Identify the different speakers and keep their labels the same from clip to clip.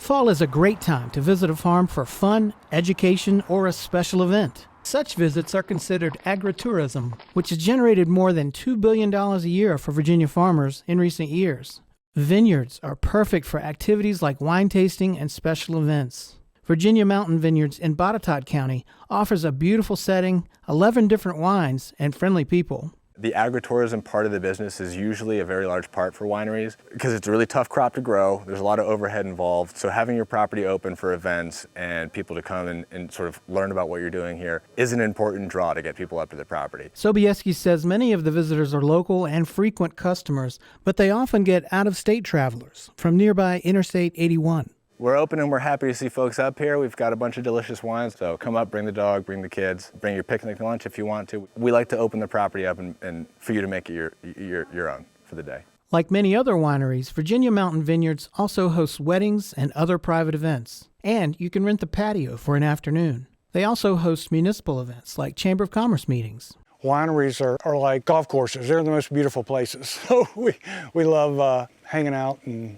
Speaker 1: Fall is a great time to visit a farm for fun, education, or a special event. Such visits are considered agritourism, which has generated more than $2 billion a year for Virginia farmers in recent years. Vineyards are perfect for activities like wine tasting and special events. Virginia Mountain Vineyards in Botetourt County offers a beautiful setting, 11 different wines, and friendly people.
Speaker 2: The agritourism part of the business is usually a very large part for wineries because it's a really tough crop to grow. There's a lot of overhead involved. So having your property open for events and people to come and sort of learn about what you're doing here is an important draw to get people up to the property.
Speaker 1: Sobieski says many of the visitors are local and frequent customers, but they often get out-of-state travelers from nearby Interstate 81.
Speaker 2: We're open and we're happy to see folks up here. We've got a bunch of delicious wines, so come up, bring the dog, bring the kids, bring your picnic lunch if you want to. We like to open the property up and for you to make it your own for the day.
Speaker 1: Like many other wineries, Virginia Mountain Vineyards also hosts weddings and other private events. And you can rent the patio for an afternoon. They also host municipal events like Chamber of Commerce meetings.
Speaker 3: Wineries are like golf courses. They're the most beautiful places. So we love hanging out and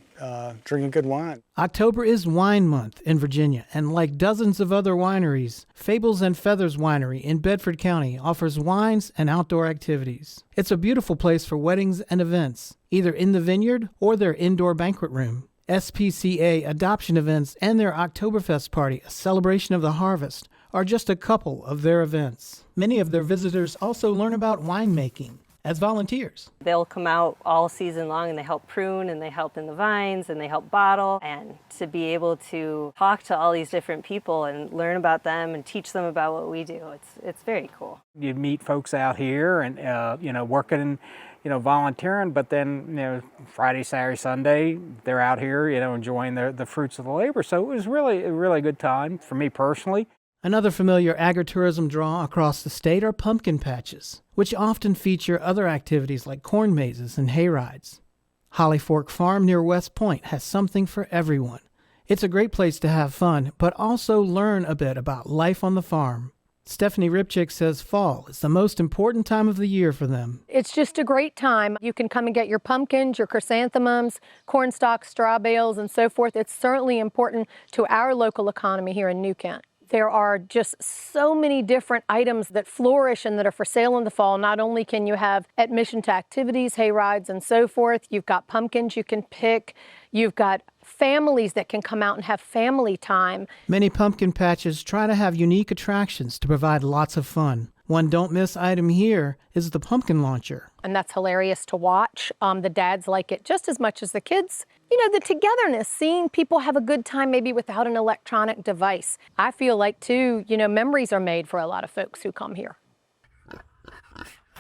Speaker 3: drinking good wine.
Speaker 1: October is Wine Month in Virginia, and like dozens of other wineries, Fables and Feathers Winery in Bedford County offers wines and outdoor activities. It's a beautiful place for weddings and events, either in the vineyard or their indoor banquet room. SPCA adoption events and their Oktoberfest party, a celebration of the harvest, are just a couple of their events. Many of their visitors also learn about winemaking as volunteers.
Speaker 4: They'll come out all season long and they help prune and they help in the vines and they help bottle. And to be able to talk to all these different people and learn about them and teach them about what we do, it's very cool.
Speaker 5: You meet folks out here and working, volunteering, but then Friday, Saturday, Sunday they're out here enjoying the fruits of the labor. So it was really a really good time for me personally.
Speaker 1: Another familiar agritourism draw across the state are pumpkin patches, which often feature other activities like corn mazes and hay rides. Holly Fork Farm near West Point has something for everyone. It's a great place to have fun, but also learn a bit about life on the farm. Stephanie Ripchick says fall is the most important time of the year for them.
Speaker 6: It's just a great time. You can come and get your pumpkins, your chrysanthemums, corn stalks, straw bales, and so forth. It's certainly important to our local economy here in New Kent. There are just so many different items that flourish and that are for sale in the fall. Not only can you have admission to activities, hay rides, and so forth, you've got pumpkins you can pick, you've got families that can come out and have family time. Many pumpkin patches try to have unique attractions to provide lots of fun. One don't miss item here is the pumpkin launcher. And that's hilarious to watch. The dads like it just as much as the kids. The togetherness, seeing people have a good time maybe without an electronic device. I feel like too, memories are made for a lot of folks who come here.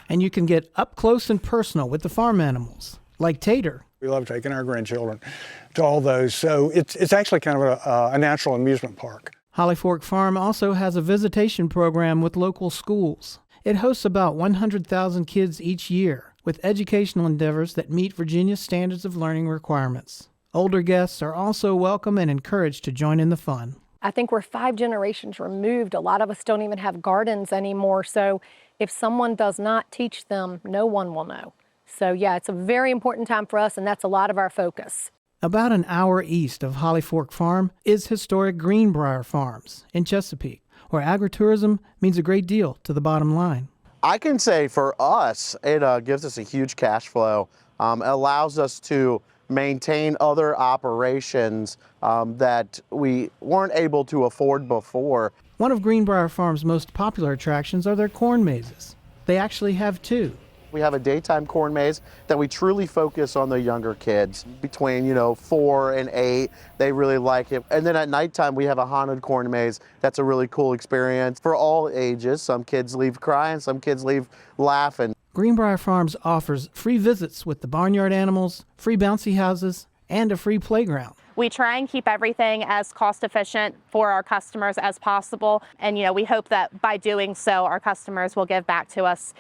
Speaker 6: And you can get up close and personal with the farm animals, like Tater.
Speaker 3: We love taking our grandchildren to all those. So it's actually kind of a natural amusement park.
Speaker 1: Holly Fork Farm also has a visitation program with local schools. It hosts about 100,000 kids each year with educational endeavors that meet Virginia's standards of learning requirements. Older guests are also welcome and encouraged to join in the fun. I think we're 5 generations removed. A lot of us don't even have gardens anymore, so if someone does not teach them, no one will know. So yeah, it's a very important time for us, and that's a lot of our focus. About an hour east of Holly Fork Farm is historic Greenbrier Farms in Chesapeake, where agritourism means a great deal to the bottom line.
Speaker 7: I can say for us, it gives us a huge cash flow. It allows us to maintain other operations that we weren't able to afford before.
Speaker 1: One of Greenbrier Farm's most popular attractions are their corn mazes. They actually have 2.
Speaker 7: We have a daytime corn maze that we truly focus on the younger kids between 4 and 8. They really like it. And then at nighttime we have a haunted corn maze. That's a really cool experience for all ages. Some kids leave crying, some kids leave laughing.
Speaker 1: Greenbrier Farms offers free visits with the barnyard animals, free bouncy houses, and a free playground.
Speaker 8: We try and keep everything as cost efficient for our customers as possible. And, we hope that by doing so, our customers will give back to us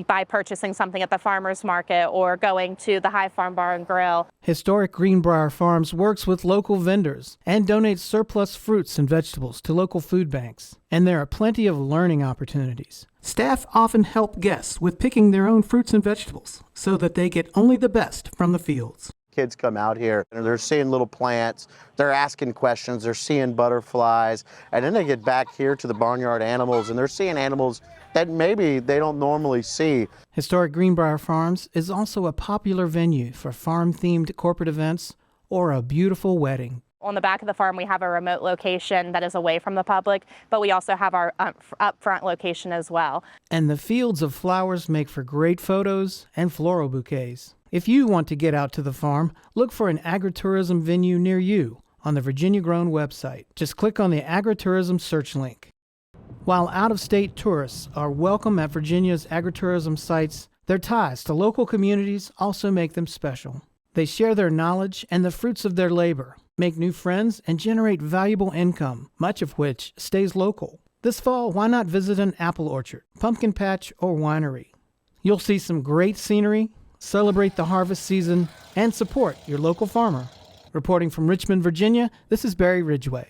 Speaker 8: by purchasing something at the farmer's market or going to the High Farm Bar and Grill.
Speaker 1: Historic Greenbrier Farms works with local vendors and donates surplus fruits and vegetables to local food banks. And there are plenty of learning opportunities. Staff often help guests with picking their own fruits and vegetables so that they get only the best from the fields.
Speaker 7: kids come out here and they're seeing little plants, they're asking questions, they're seeing butterflies, and then they get back here to the barnyard animals and they're seeing animals that maybe they don't normally see.
Speaker 1: Historic Greenbrier Farms is also a popular venue for farm-themed corporate events or a beautiful wedding.
Speaker 8: On the back of the farm, we have a remote location that is away from the public, but we also have our upfront location as well.
Speaker 1: And the fields of flowers make for great photos and floral bouquets. If you want to get out to the farm, look for an agritourism venue near you on the Virginia Grown website. Just click on the agritourism search link. While out-of-state tourists are welcome at Virginia's agritourism sites, their ties to local communities also make them special. They share their knowledge and the fruits of their labor, make new friends, and generate valuable income, much of which stays local. This fall, why not visit an apple orchard, pumpkin patch, or winery? You'll see some great scenery, celebrate the harvest season, and support your local farmer. Reporting from Richmond, Virginia, this is Barry Ridgway.